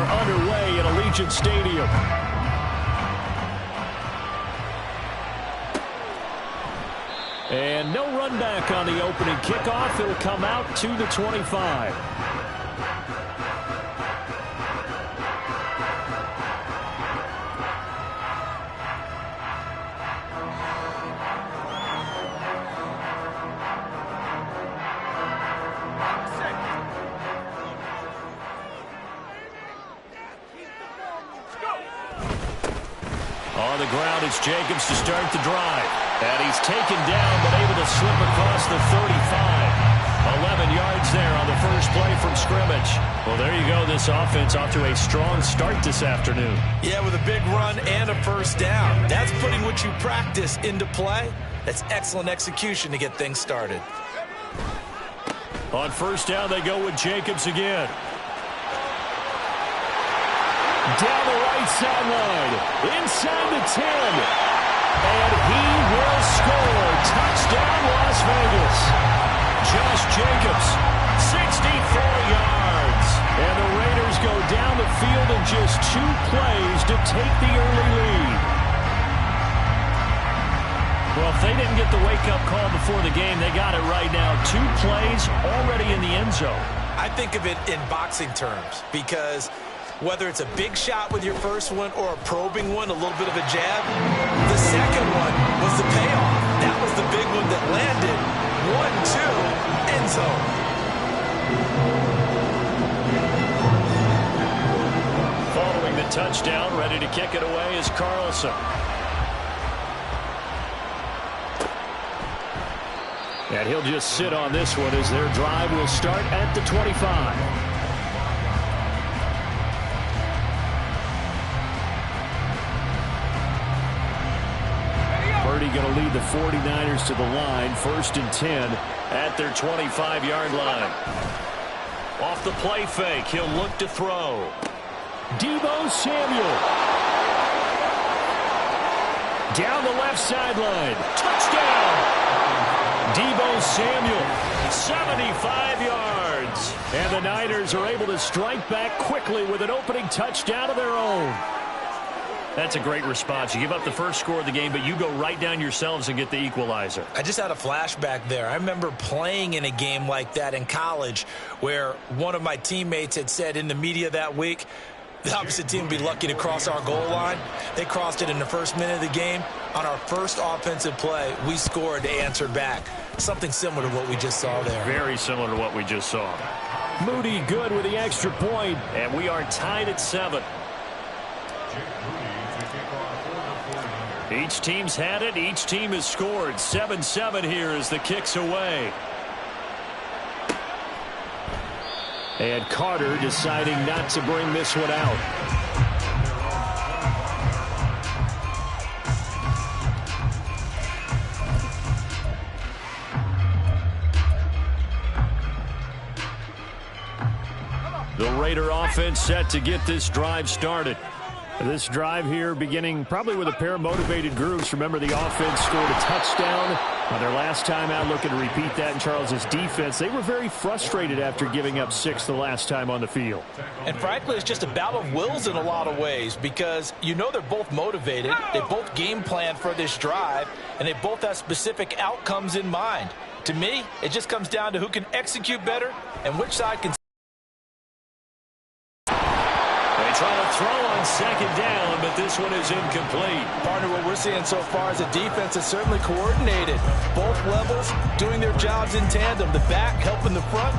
are underway at Allegiant Stadium. And no run back on the opening kickoff. It'll come out to the 25. On the ground, it's Jacobs to start the drive. And he's taken down, but able to slip across the 35. 11 yards there on the first play from scrimmage. Well, there you go. This offense off to a strong start this afternoon. Yeah, with a big run and a first down. That's putting what you practice into play. That's excellent execution to get things started. On first down, they go with Jacobs again. Down the right sideline, inside the 10. And he will score. Touchdown, Las Vegas. Josh Jacobs, 64 yards. And the Raiders go down the field in just 2 plays to take the early lead. Well, if they didn't get the wake-up call before the game, they got it right now. 2 plays already in the end zone. I think of it in boxing terms because whether it's a big shot with your first one or a probing one, a little bit of a jab, the second one was the payoff. That was the big one that landed. 1-2, end zone. Following the touchdown, ready to kick it away is Carlson. And he'll just sit on this one as their drive will start at the 25. Going to lead the 49ers to the line, 1st and 10 at their 25-yard line. Off the play fake, he'll look to throw. Deebo Samuel. Down the left sideline. Touchdown! Deebo Samuel, 75 yards. And the Niners are able to strike back quickly with an opening touchdown of their own. That's a great response. You give up the first score of the game, but you go right down yourselves and get the equalizer. I just had a flashback there. I remember playing in a game like that in college where one of my teammates had said in the media that week, the opposite team would be lucky to cross our goal line. They crossed it in the first minute of the game. On our first offensive play, we scored to answer back. Something similar to what we just saw there. Very similar to what we just saw. Moody good with the extra point, and we are tied at 7. Each team's had it. Each team has scored. 7-7 here as the kick's away. And Carter deciding not to bring this one out. The Raider offense set to get this drive started. This drive here beginning probably with a pair of motivated groups. Remember, the offense scored a touchdown on their last time out, looking to repeat that in Charles's defense. They were very frustrated after giving up 6 the last time on the field. And frankly, it's just a battle of wills in a lot of ways because you know they're both motivated. They both game plan for this drive, and they both have specific outcomes in mind. To me, it just comes down to who can execute better and which side can. Trying to throw on second down, but this one is incomplete. Partner, what we're seeing so far is a defense that's certainly coordinated. Both levels doing their jobs in tandem. The back helping the front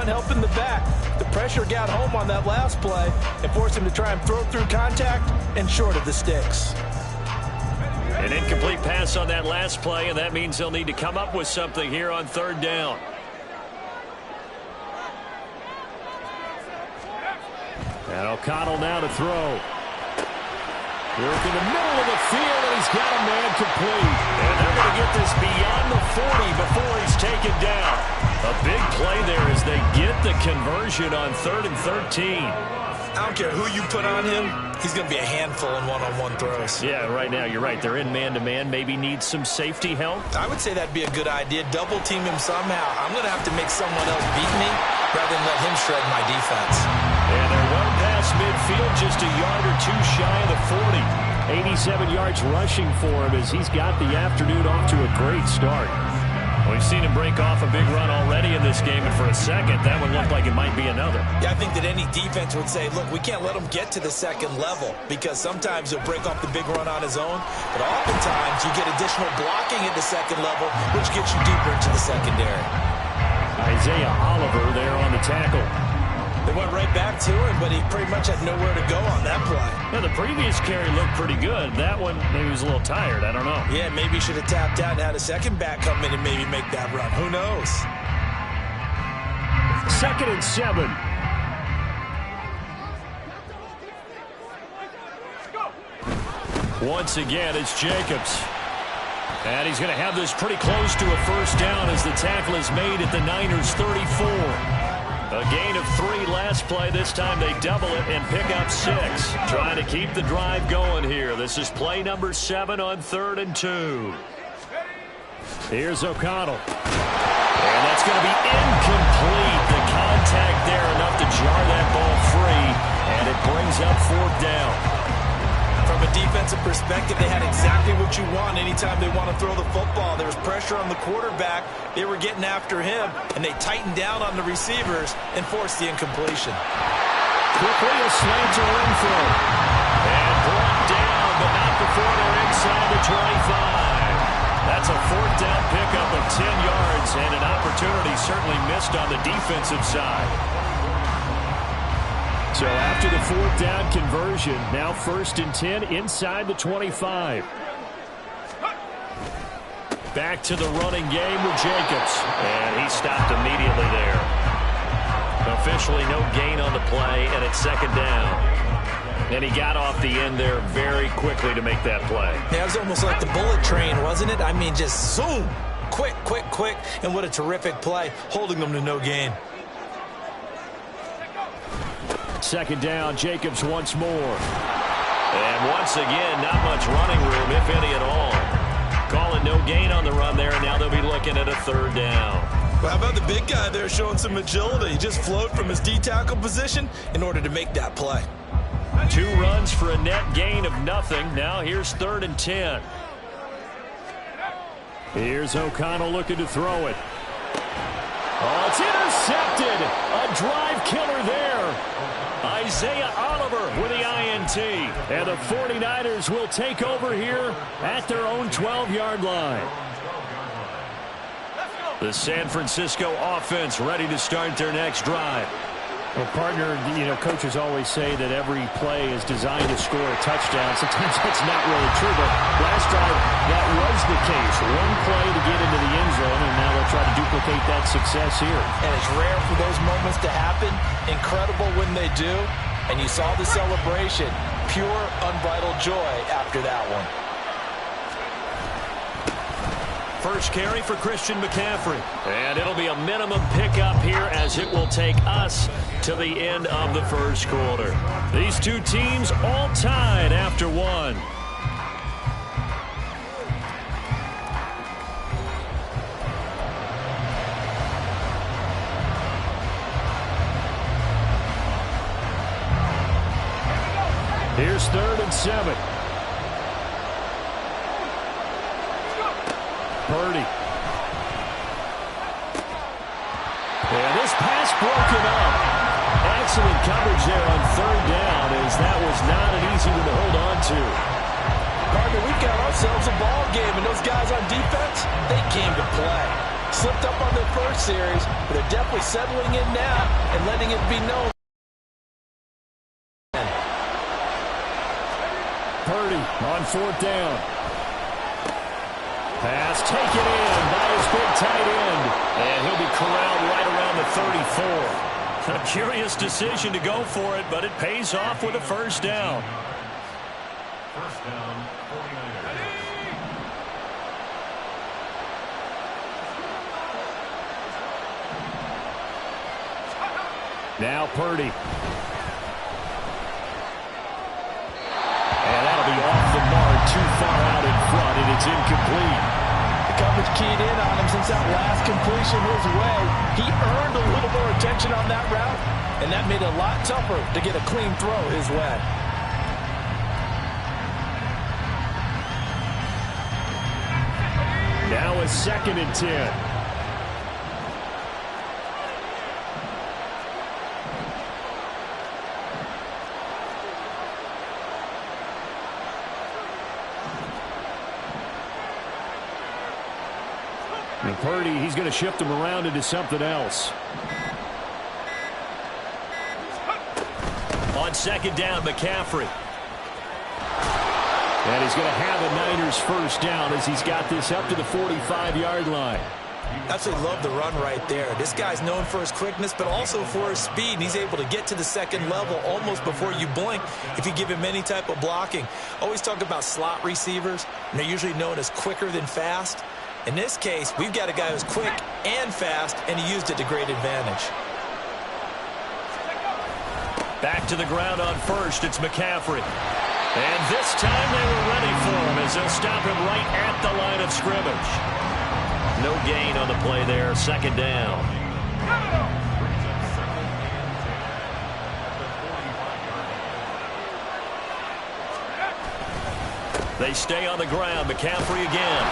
helping the back. The pressure got home on that last play and forced him to try and throw through contact and short of the sticks. An incomplete pass on that last play, and that means they'll need to come up with something here on 3rd down. And O'Connell now to throw. Work in the middle of the field, and he's got a man complete. And they're going to get this beyond the 40 before he's taken down. A big play there as they get the conversion on 3rd and 13. I don't care who you put on him, he's going to be a handful in one-on-one throws. Yeah, right now you're right. They're in man-to-man. Maybe need some safety help. I would say that'd be a good idea. Double team him somehow. I'm going to have to make someone else beat me rather than let him shred my defense. And they're well past midfield, just a yard or two shy of the 40. 87 yards rushing for him as he's got the afternoon off to a great start. We've seen him break off a big run already in this game, and for a second, that one looked like it might be another. Yeah, I think that any defense would say, look, we can't let him get to the second level because sometimes he'll break off the big run on his own, but oftentimes you get additional blocking at the second level, which gets you deeper into the secondary. Isaiah Oliver there on the tackle. They went right back to him, but he pretty much had nowhere to go on that play. Yeah, the previous carry looked pretty good. That one, maybe he was a little tired. I don't know. Yeah, maybe he should have tapped out and had a second back come in and maybe make that run. Who knows? 2nd and 7. Once again, it's Jacobs. And he's going to have this pretty close to a first down as the tackle is made at the Niners' 34. A gain of 3 last play. This time they double it and pick up 6. Trying to keep the drive going here. This is play number 7 on 3rd and 2. Here's O'Connell. And that's going to be incomplete. The contact there enough to jar that ball free. And it brings up 4th down. From a defensive perspective, they had exactly what you want anytime they want to throw the football. There was pressure on the quarterback. They were getting after him, and they tightened down on the receivers and forced the incompletion. Quickly a slant to Renfro. And brought down, but not before they're inside the 25. That's a 4th down pickup of 10 yards, and an opportunity certainly missed on the defensive side. So after the 4th down conversion, now 1st and 10 inside the 25. Back to the running game with Jacobs. And he stopped immediately there. Officially no gain on the play, and it's 2nd down. And he got off the end there very quickly to make that play. Yeah, it was almost like the bullet train, wasn't it? I mean, just zoom. Quick, quick, quick. And what a terrific play, holding them to no gain. 2nd down, Jacobs once more. And once again, not much running room, if any at all. Call it no gain on the run there, and now they'll be looking at a 3rd down. Well, how about the big guy there showing some agility? He just flowed from his D-tackle position in order to make that play. 2 runs for a net gain of nothing. Now here's 3rd and 10. Here's O'Connell looking to throw it. Oh, it's intercepted. A drive killer there. Isaiah Oliver with the INT. And the 49ers will take over here at their own 12-yard line. The San Francisco offense ready to start their next drive. Well, partner, coaches always say that every play is designed to score a touchdown. Sometimes that's not really true, but last drive, that was the case. One play to get into the end zone, and now they'll try to duplicate that success here. And it's rare for those moments to happen. Incredible when they do. And you saw the celebration. Pure, unbridled joy after that one. First carry for Christian McCaffrey. And it'll be a minimum pickup here as it will take us to the end of the first quarter. These two teams all tied after 1. Here's 3rd and 7. Purdy. And this pass broken up. Excellent coverage there on 3rd down, as that was not an easy one to hold on to. Partner, we've got ourselves a ball game, and those guys on defense, they came to play. Slipped up on their first series, but they're definitely settling in now and letting it be known. Purdy on 4th down. Pass taken in by his big tight end. And he'll be corralled right around the 34. A curious decision to go for it, but it pays off with a first down. First down, 49ers. Now Purdy. far out in front, and it's incomplete. The coverage keyed in on him since that last completion his way. He earned a little more attention on that route, and that made it a lot tougher to get a clean throw his way. Now a 2nd and 10. And Purdy, he's going to shift him around into something else. On 2nd down, McCaffrey. And he's going to have a Niners first down as he's got this up to the 45-yard line. Absolutely love the run right there. This guy's known for his quickness, but also for his speed. And he's able to get to the 2nd level almost before you blink if you give him any type of blocking. Always talk about slot receivers, and they're usually known as quicker than fast. In this case, we've got a guy who's quick and fast, and he used it to great advantage. Back to the ground on 1st, it's McCaffrey. And this time they were ready for him as they'll stop him right at the line of scrimmage. No gain on the play there, 2nd down. They stay on the ground, McCaffrey again.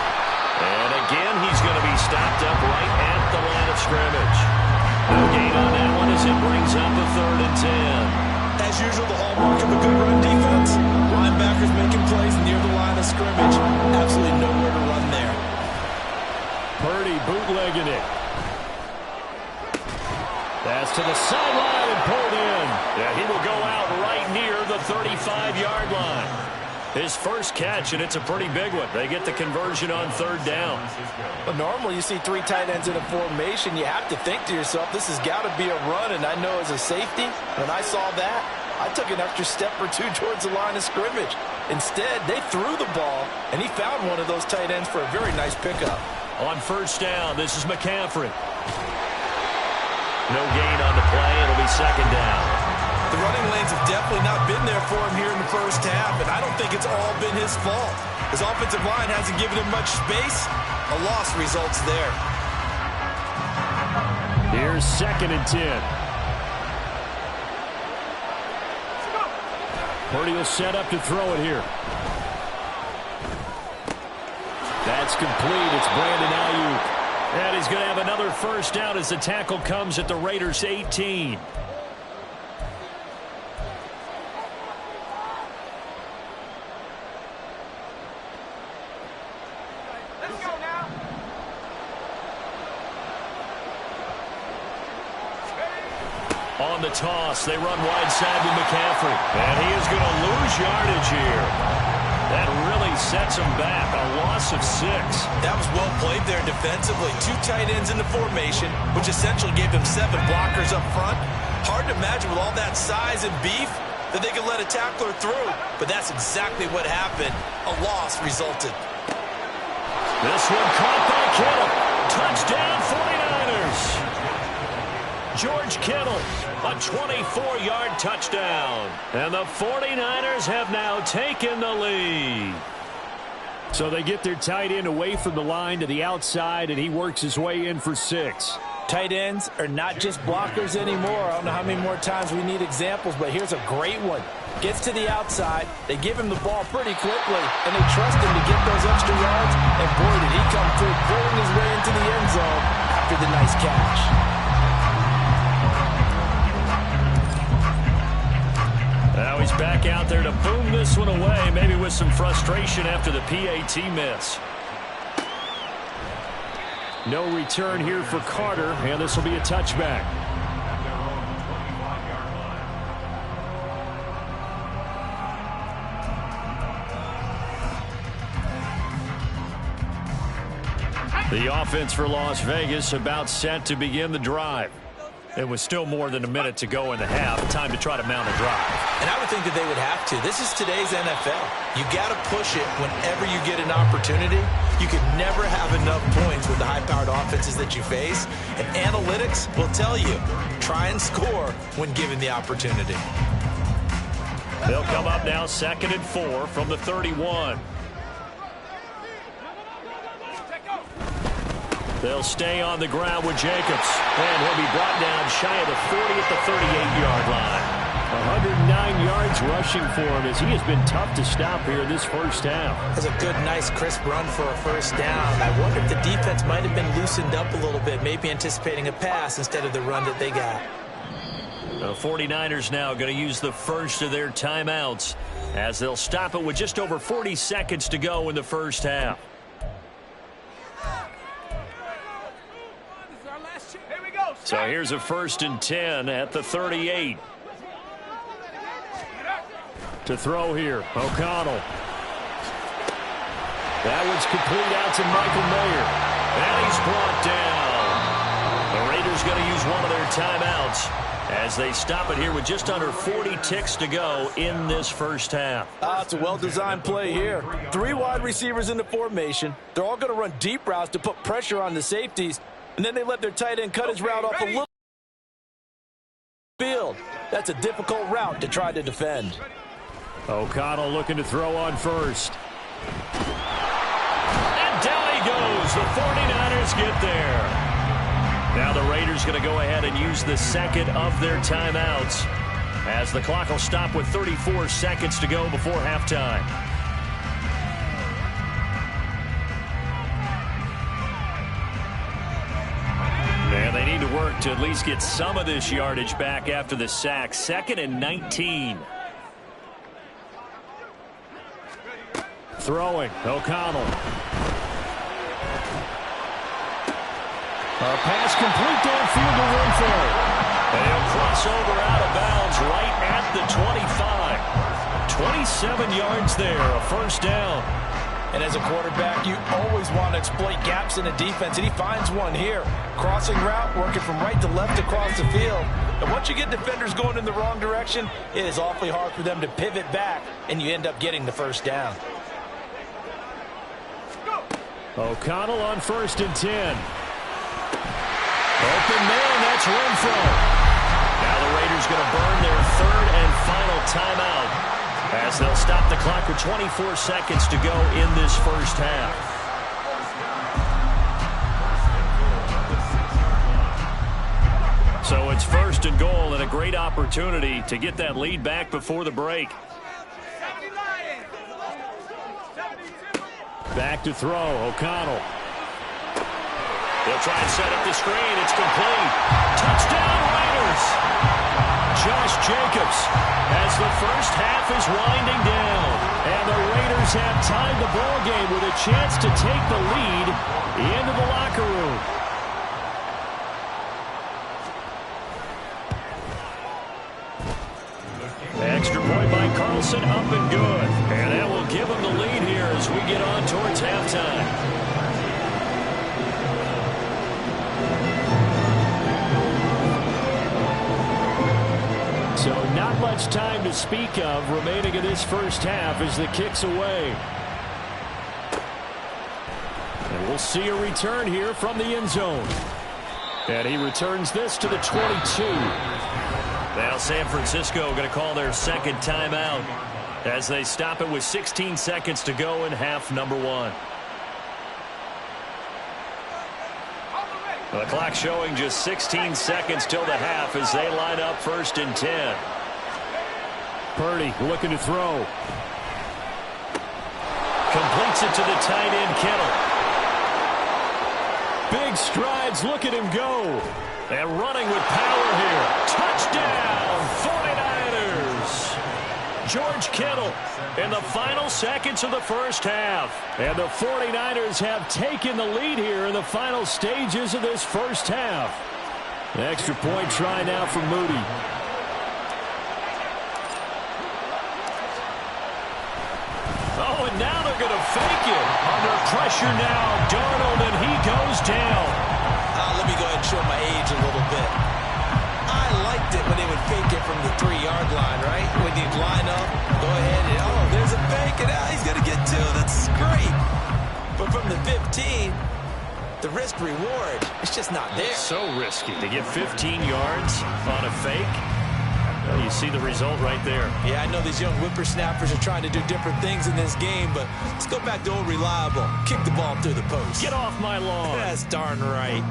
And again, he's going to be stopped up right at the line of scrimmage. No gain on that one as it brings up a 3rd and 10. As usual, the hallmark of a good run defense. Linebackers making plays near the line of scrimmage. Absolutely nowhere to run there. Purdy bootlegging it. That's to the sideline and pulled in. Yeah, he will go out right near the 35-yard line. His first catch, and it's a pretty big one. They get the conversion on 3rd down. But normally you see 3 tight ends in a formation, you have to think to yourself, this has got to be a run. And I know as a safety, when I saw that, I took an extra step or 2 towards the line of scrimmage. Instead, they threw the ball, and he found one of those tight ends for a very nice pickup. On 1st down, this is McCaffrey. No gain on the play. It'll be 2nd down. The running lanes have definitely not been there for him here in the first half, and I don't think it's all been his fault. His offensive line hasn't given him much space. A loss results there. Here's 2nd and 10. Purdy will set up to throw it here. That's complete. It's Brandon Ayuk. And he's going to have another first down as the tackle comes at the Raiders' 18. On the toss, they run wide side with McCaffrey. And he is going to lose yardage here. That really sets him back, a loss of 6. That was well played there defensively. 2 tight ends in the formation, which essentially gave them 7 blockers up front. Hard to imagine with all that size and beef that they could let a tackler through. But that's exactly what happened. A loss resulted. This one caught by Kittle. Touchdown 49ers. George Kittle, a 24-yard touchdown. And the 49ers have now taken the lead. So they get their tight end away from the line to the outside, and he works his way in for 6. Tight ends are not just blockers anymore. I don't know how many more times we need examples, but here's a great one. Gets to the outside, they give him the ball pretty quickly, and they trust him to get those extra yards, and boy, did he come through, pulling his way into the end zone after the nice catch. Now he's back out there to boom this one away, maybe with some frustration after the PAT miss. No return here for Carter, and this will be a touchback. The offense for Las Vegas about set to begin the drive. It was still more than a minute to go in the half. Time to try to mount a drive. And I would think that they would have to. This is today's NFL. You got to push it whenever you get an opportunity. You can never have enough points with the high-powered offenses that you face. And analytics will tell you, try and score when given the opportunity. They'll come up now 2nd and 4 from the 31. They'll stay on the ground with Jacobs. And he'll be brought down shy of the 40 at the 38-yard line. 109 yards rushing for him as he has been tough to stop here in this first half. That's a good, nice, crisp run for a first down. I wonder if the defense might have been loosened up a little bit, maybe anticipating a pass instead of the run that they got. The 49ers now going to use the first of their timeouts as they'll stop it with just over 40 seconds to go in the first half. So here's a 1st and 10 at the 38. To throw here, O'Connell. That one's complete out to Michael Mayer. And he's brought down. The Raiders going to use one of their timeouts as they stop it here with just under 40 ticks to go in this first half. It's a well-designed play here. 3 wide receivers in the formation. They're all going to run deep routes to put pressure on the safeties, and then they let their tight end cut his route off a little field. That's a difficult route to try to defend. O'Connell looking to throw on first. And down he goes. The 49ers get there. Now the Raiders going to go ahead and use the second of their timeouts as the clock will stop with 34 seconds to go before halftime. And they need to work to at least get some of this yardage back after the sack. 2nd and 19. Throwing, O'Connell. A pass complete downfield to Renfro. And he'll cross over out of bounds right at the 25. 27 yards there, a first down. And as a quarterback, you always want to exploit gaps in the defense, and he finds one here. Crossing route, working from right to left across the field. And once you get defenders going in the wrong direction, it is awfully hard for them to pivot back, and you end up getting the first down. O'Connell on 1st and 10. Open man, that's Renfro. Now the Raiders going to burn their 3rd and final timeout as they'll stop the clock with 24 seconds to go in this first half. So it's 1st and goal and a great opportunity to get that lead back before the break. Back to throw, O'Connell. They'll try and set up the screen. It's complete. Touchdown, Raiders. Josh Jacobs as the first half is winding down. And the Raiders have tied the ball game with a chance to take the lead into the locker room. Extra point by Carlson, up and good. And that will give them the lead here as we get on towards halftime. So not much time to speak of remaining in this first half as the kick's away. And we'll see a return here from the end zone. And he returns this to the 22. Now San Francisco going to call their 2nd timeout as they stop it with 16 seconds to go in half number 1. The clock showing just 16 seconds till the half as they line up 1st and 10. Purdy looking to throw. Completes it to the tight end, Kittle. Big strides, look at him go. And running with power here. Touchdown, 49ers. George Kittle in the final seconds of the first half. And the 49ers have taken the lead here in the final stages of this first half. An extra point try now for Moody. Oh, and now they're going to fake it. Under pressure now, Darnold, and he goes down. Let me go ahead and show my age a little bit. I liked it when they would fake it from the 3-yard line, right? When you'd line up, go ahead and, oh, there's a fake, and now he's going to get 2. That's great. But from the 15, the risk-reward, it's just not there. So risky to get 15 yards on a fake. Well, you see the result right there. Yeah, I know these young whippersnappers are trying to do different things in this game, but let's go back to old reliable. Kick the ball through the post. Get off my lawn. That's darn right.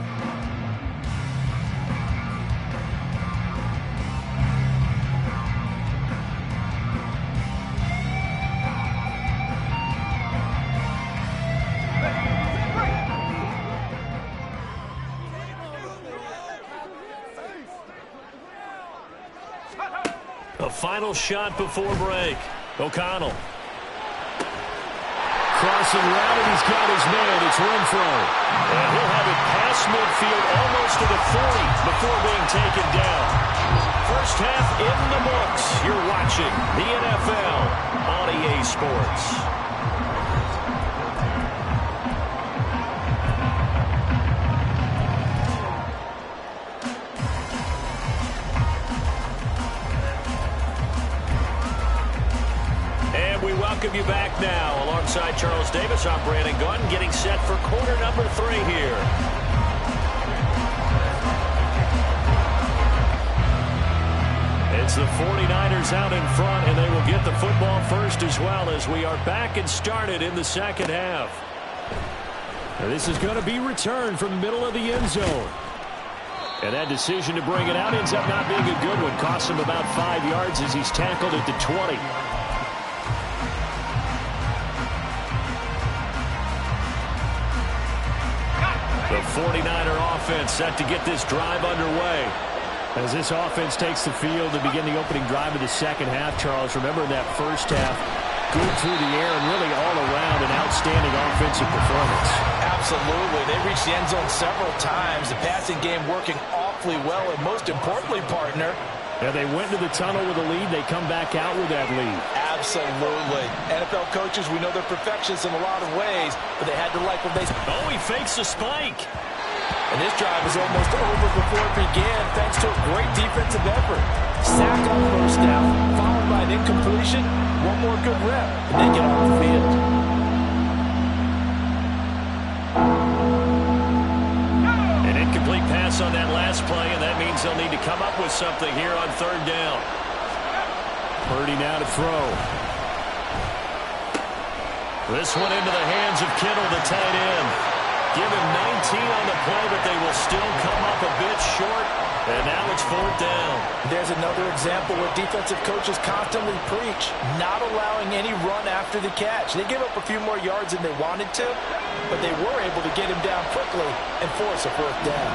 A final shot before break. O'Connell. Crossing route, and he's got his man. It's Renfro. And he'll have it past midfield, almost to the 40, before being taken down. First half in the books. You're watching the NFL on EA Sports. Welcome you back now. Alongside Charles Davis, I'm Brandon Gunn, getting set for quarter number 3 here. It's the 49ers out in front, and they will get the football first as well as we are back and started in the second half. Now this is going to be returned from the middle of the end zone. And that decision to bring it out ends up not being a good one. Costs him about 5 yards as he's tackled at the 20. The 49er offense set to get this drive underway. As this offense takes the field to begin the opening drive of the second half, Charles, remember in that first half, good through the air and really all around an outstanding offensive performance. Absolutely. They reached the end zone several times. The passing game working awfully well, and most importantly, partner, yeah, they went to the tunnel with a lead. They come back out with that lead. Absolutely. NFL coaches, we know they're perfectionists in a lot of ways, but they had to like what they... Oh, he fakes a spike. And this drive is almost over before it began, thanks to a great defensive effort. Sack on first down, followed by an incompletion. One more good rep, and they get off the field. An incomplete pass on that last play, and that means they'll need to come up with something here on third down. Purdy now to throw. This one into the hands of Kittle, the tight end. Give him 19 on the play, but they will still come up a bit short. And now it's fourth down. There's another example where defensive coaches constantly preach, not allowing any run after the catch. They gave up a few more yards than they wanted to, but they were able to get him down quickly and force a fourth down.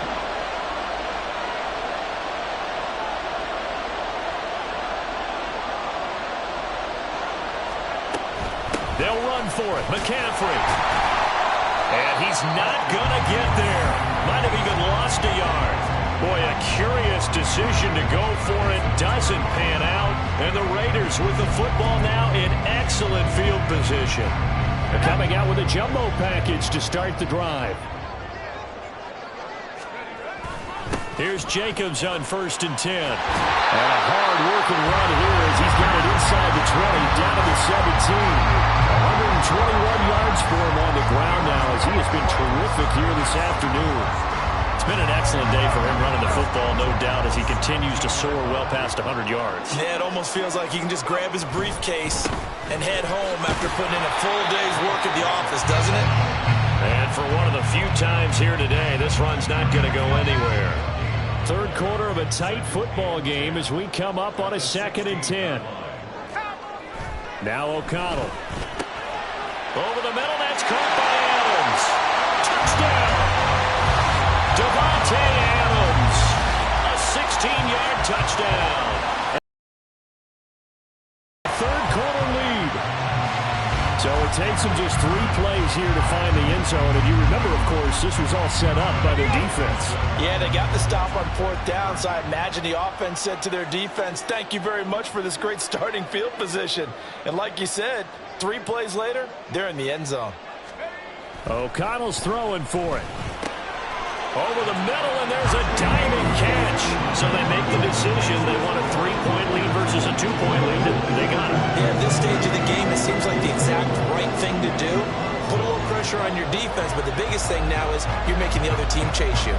They'll run for it. McCaffrey. And he's not going to get there. Might have even lost a yard. Boy, a curious decision to go for it. Doesn't pan out. And the Raiders with the football now in excellent field position. They're coming out with a jumbo package to start the drive. Here's Jacobs on 1st and 10. And a hard-working run here as he's got it inside the 20, down to the 17. 121 yards for him on the ground now as he has been terrific here this afternoon. It's been an excellent day for him running the football, no doubt, as he continues to soar well past 100 yards. Yeah, it almost feels like he can just grab his briefcase and head home after putting in a full day's work at the office, doesn't it? And for one of the few times here today, this run's not going to go anywhere. Third quarter of a tight football game as we come up on a 2nd and 10. Now O'Connell. Over the middle, that's caught by Adams. Touchdown! Devontae Adams. A 16-yard touchdown. Third quarter lead. So it takes them just 3 plays here to find the end zone. And you remember, of course, this was all set up by their defense. Yeah, they got the stop on 4th down, so I imagine the offense said to their defense, thank you very much for this great starting field position. And like you said, 3 plays later, they're in the end zone. O'Connell's throwing for it. Over the middle, and there's a diving catch. So they make the decision. They want a 3-point lead versus a 2-point lead. They got it. Yeah, at this stage of the game, it seems like the exact right thing to do. Put a little pressure on your defense, but the biggest thing now is you're making the other team chase you.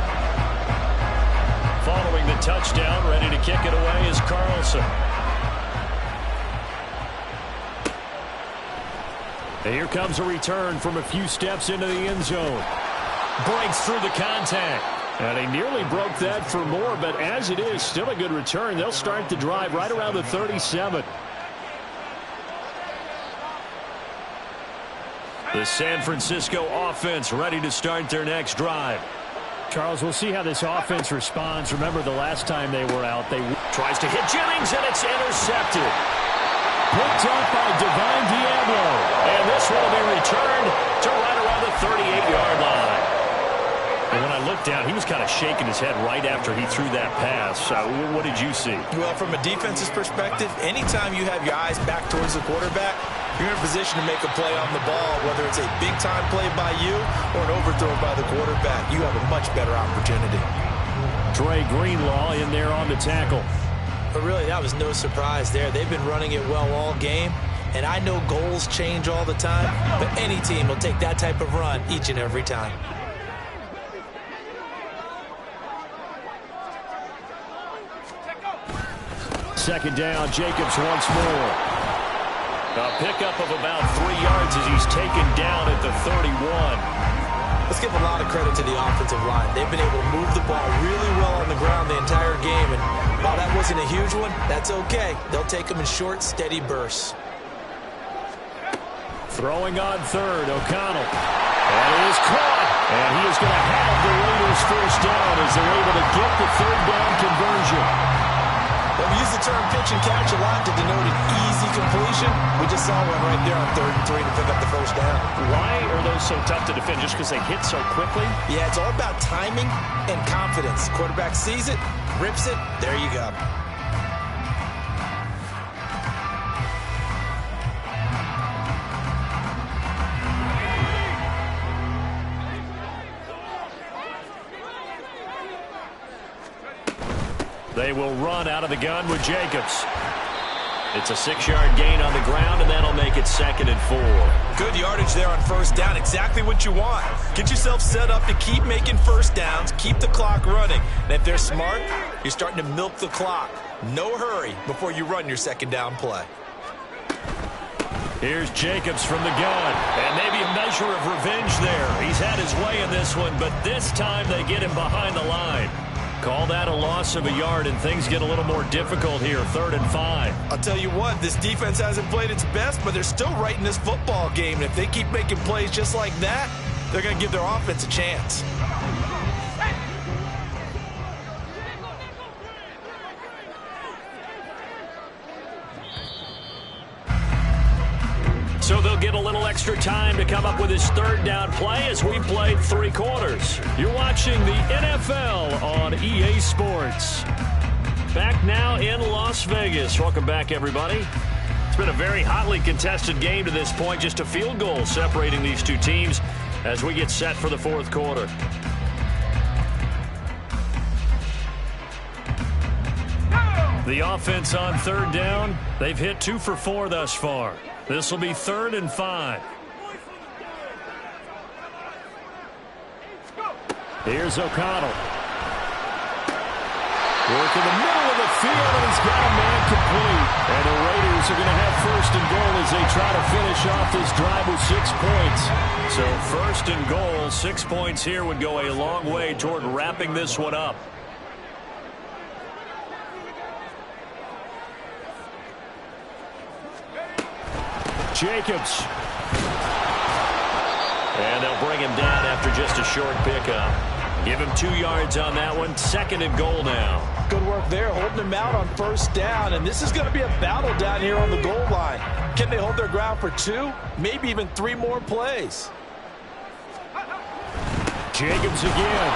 following the touchdown. Ready to kick it away is Carlson. And here comes a return from a few steps into the end zone. Breaks through the contact. And he nearly broke that for more, but as it is, still a good return. They'll start the drive right around the 37. The San Francisco offense ready to start their next drive. Charles, we'll see how this offense responds. Remember the last time they were out, they tries to hit Jennings, and it's intercepted. Picked up by Divine Diablo. And this will be returned to right around the 38-yard line. And when I looked down, he was kind of shaking his head right after he threw that pass. What did you see? Well, from a defense's perspective, anytime you have your eyes back towards the quarterback, you're in a position to make a play on the ball, whether it's a big-time play by you or an overthrow by the quarterback. You have a much better opportunity. Dre Greenlaw in there on the tackle. But really, that was no surprise there. They've been running it well all game, and I know goals change all the time, but any team will take that type of run each and every time. Second down, Jacobs once more. A pickup of about 3 yards as he's taken down at the 31. Let's give a lot of credit to the offensive line. They've been able to move the ball really well on the ground the entire game, and while that wasn't a huge one, that's okay. They'll take them in short, steady bursts. Throwing on third, O'Connell. And it is caught. And he is going to have the Raiders first down as they're able to get the third down conversion. We use the term pitch and catch a lot to denote an easy completion. We just saw one right there on 3rd and 3 to pick up the first down. Why are those so tough to defend? Just because they hit so quickly? Yeah, it's all about timing and confidence. Quarterback sees it, rips it, there you go. They will run out of the gun with Jacobs. It's a 6-yard gain on the ground, and that'll make it 2nd and 4. Good yardage there on first down. Exactly what you want. Get yourself set up to keep making first downs, keep the clock running. And if they're smart, you're starting to milk the clock. No hurry before you run your second down play. Here's Jacobs from the gun. And maybe a measure of revenge there. He's had his way in this one, but this time they get him behind the line. Call that a loss of a yard, and things get a little more difficult here, 3rd and 5. I'll tell you what, this defense hasn't played its best, but they're still right in this football game. And if they keep making plays just like that, they're going to give their offense a chance. So they'll get a little extra time to come up with his 3rd down play as we played 3 quarters. You're watching the NFL on EA Sports. Back now in Las Vegas. Welcome back, everybody. It's been a very hotly contested game to this point. Just a field goal separating these two teams as we get set for the 4th quarter. The offense on 3rd down. They've hit 2 for 4 thus far. This will be 3rd and 5. Here's O'Connell. Work in the middle of the field, and he's got a man complete. And the Raiders are going to have 1st and goal as they try to finish off this drive with 6 points. So 1st and goal, 6 points here would go a long way toward wrapping this one up. Jacobs. And they'll bring him down after just a short pickup. Give him 2 yards on that one. 2nd and goal now. Good work there, holding him out on first down. And this is going to be a battle down here on the goal line. Can they hold their ground for 2, maybe even 3 more plays? Jacobs again.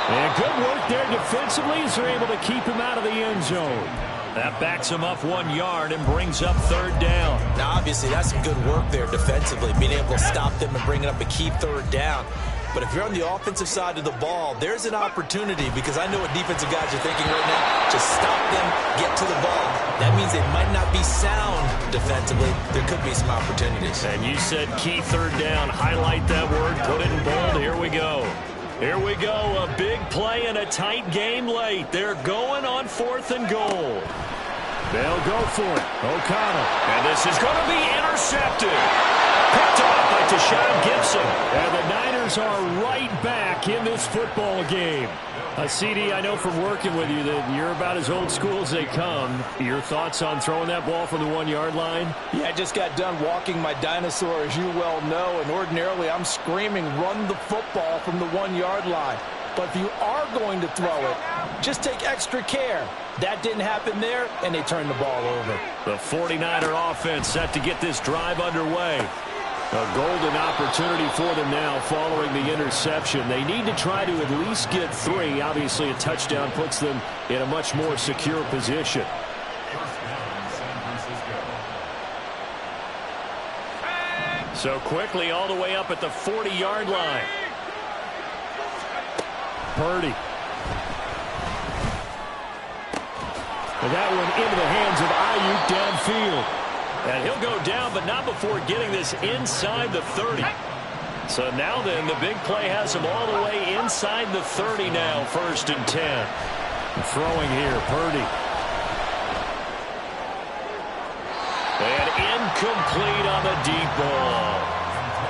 And good work there defensively as they're able to keep him out of the end zone. That backs him up 1 yard and brings up 3rd down. Now, obviously, that's some good work there defensively, being able to stop them and bringing up a key 3rd down. But if you're on the offensive side of the ball, there's an opportunity, because I know what defensive guys are thinking right now. Just stop them, get to the ball. That means they might not be sound defensively. There could be some opportunities. And you said key 3rd down. Highlight that word. Put it in bold. Here we go. Here we go, a big play and a tight game late. They're going on 4th and goal. They'll go for it. O'Connell. And this is going to be intercepted. Picked off by Shaka. And the Niners are right back in this football game. CD, I know from working with you that you're about as old school as they come. Your thoughts on throwing that ball from the 1-yard line? Yeah, I just got done walking my dinosaur, as you well know, and ordinarily I'm screaming, run the football from the 1-yard line. But if you are going to throw it, just take extra care. That didn't happen there, and they turned the ball over. The 49er offense set to get this drive underway. A golden opportunity for them now following the interception. They need to try to at least get 3. Obviously, a touchdown puts them in a much more secure position. So quickly all the way up at the 40-yard line. Purdy. And that one into the hands of Ayuk downfield. And he'll go down, but not before getting this inside the 30. So now then, the big play has him all the way inside the 30 now, 1st and 10. Throwing here, Purdy. And incomplete on the deep ball.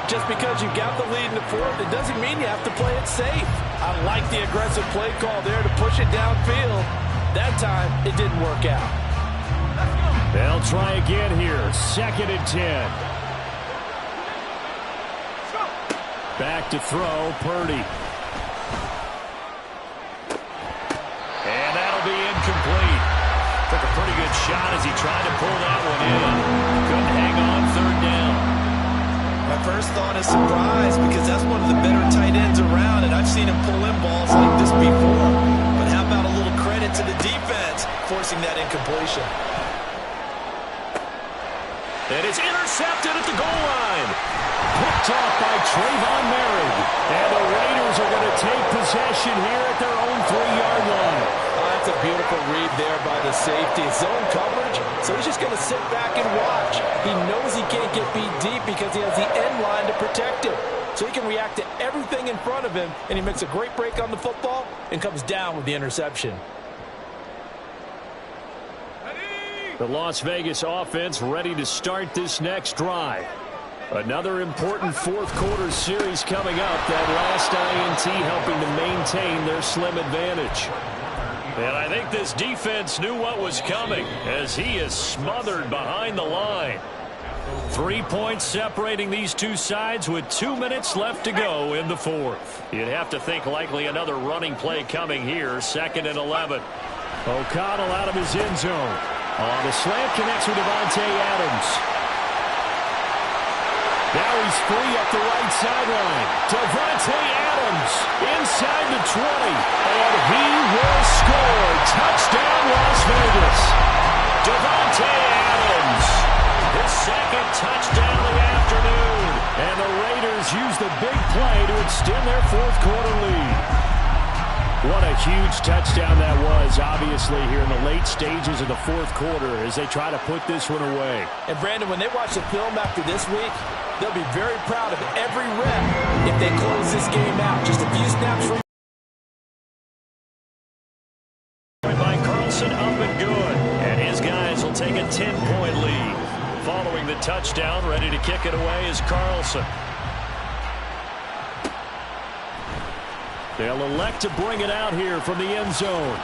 Just because you've got the lead in the 4th, it doesn't mean you have to play it safe. I like the aggressive play call there to push it downfield. That time, it didn't work out. They'll try again here. 2nd and 10. Back to throw, Purdy. And that'll be incomplete. Took a pretty good shot as he tried to pull that one in. Couldn't hang on 3rd down. My first thought is surprise, because that's one of the better tight ends around, and I've seen him pull in balls like this before. But how about a little credit to the defense forcing that incompletion? And it's intercepted at the goal line. Picked off by Trayvon Merritt. And the Raiders are going to take possession here at their own 3-yard line. Oh, that's a beautiful read there by the safety. Zone coverage, so he's just going to sit back and watch. He knows he can't get beat deep because he has the end line to protect him. So he can react to everything in front of him, and he makes a great break on the football and comes down with the interception. The Las Vegas offense ready to start this next drive. Another important 4th quarter series coming up. That last INT helping to maintain their slim advantage. And I think this defense knew what was coming as he is smothered behind the line. 3 points separating these two sides with 2 minutes left to go in the 4th. You'd have to think likely another running play coming here. 2nd and 11. O'Connell out of his end zone. The slant connects with Davante Adams. Now he's free up the right sideline. Davante Adams inside the 20. And he will score. Touchdown, Las Vegas. Davante Adams. His 2nd touchdown of the afternoon. And the Raiders use the big play to extend their 4th quarter lead. What a huge touchdown that was, obviously, here in the late stages of the 4th quarter as they try to put this one away. And, Brandon, when they watch the film after this week, they'll be very proud of every rep if they close this game out. Just a few snaps from by Carlson, up and good. And his guys will take a 10-point lead. Following the touchdown, ready to kick it away is Carlson. They'll elect to bring it out here from the end zone.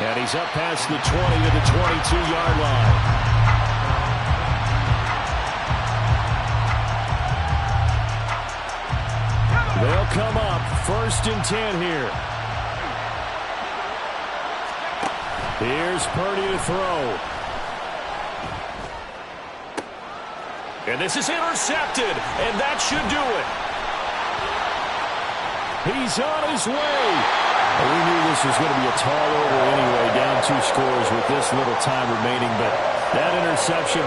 And he's up past the 20 to the 22-yard line. They'll come up 1st and 10 here. Here's Purdy to throw. And this is intercepted, and that should do it. He's on his way. Well, we knew this was going to be a tall order anyway, down 2 scores with this little time remaining, but that interception